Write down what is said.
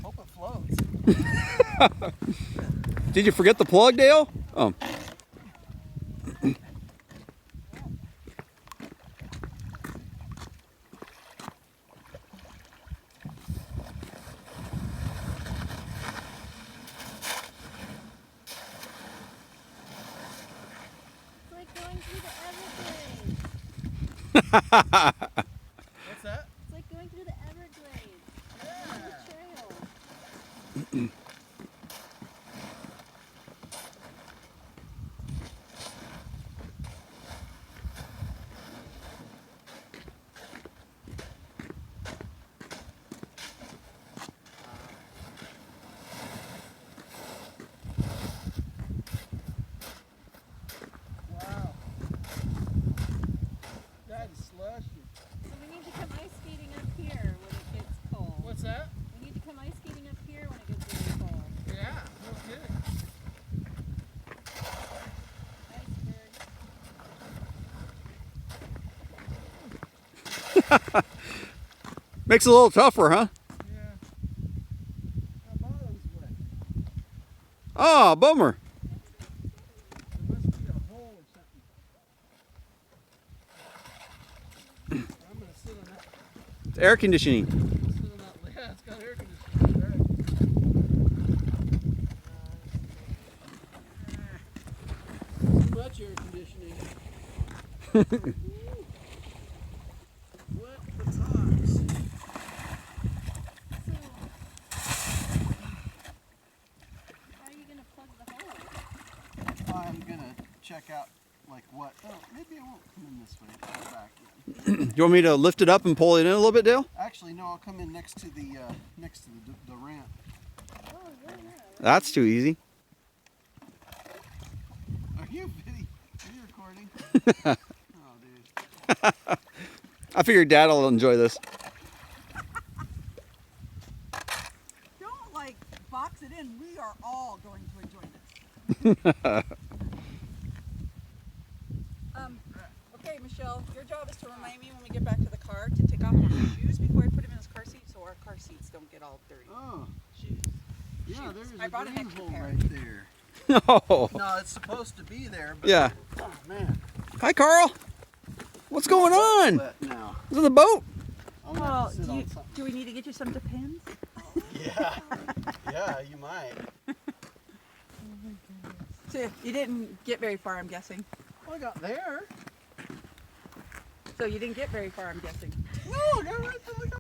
Hope it floats. Did you forget the plug, Dale? Oh. Going through the Everglades. What's that? It's like going through the Everglades. Yeah. The trail. Wow. That is slushy. So we need to come ice skating up here when it gets cold. What's that? We need to come ice skating up here when it gets really cold. Yeah, no kidding. Iceberg. Makes it a little tougher, huh? Yeah. My bottom's wet. Oh, bummer. There must be a hole or something. I'm gonna sit on that. It's air conditioning. I'm gonna sit on that. Yeah, it's got air conditioning. Right. Too much air conditioning. What the tops? How are you going to plug the hole? I'm gonna check out like what. Oh, maybe it won't come in this way. I'll go back in. Do you want me to lift it up and pull it in a little bit, Dale? Actually, no. I'll come in next to the ramp. Oh, yeah, yeah. That's too easy. Are you recording? Oh, dude. I figure Dad will enjoy this. Don't like box it in. We are all going to enjoy this. Okay, Michelle, your job is to remind me when we get back to the car to take off my shoes before I put him in his car seat so our car seats don't get all dirty. Oh, Shoes. yeah. Shoes. There's I a brought an green extra hole pair. right there. Oh. No, it's supposed to be there. But, Yeah. oh man. Hi, Carl. What's going on? Wet now. Is it the boat? I'm gonna Well, have to sit on something. do we need to get you some Depends? Yeah. Yeah, you might. So you didn't get very far, I'm guessing. Well, I got there. So you didn't get very far, I'm guessing. No, I got right to the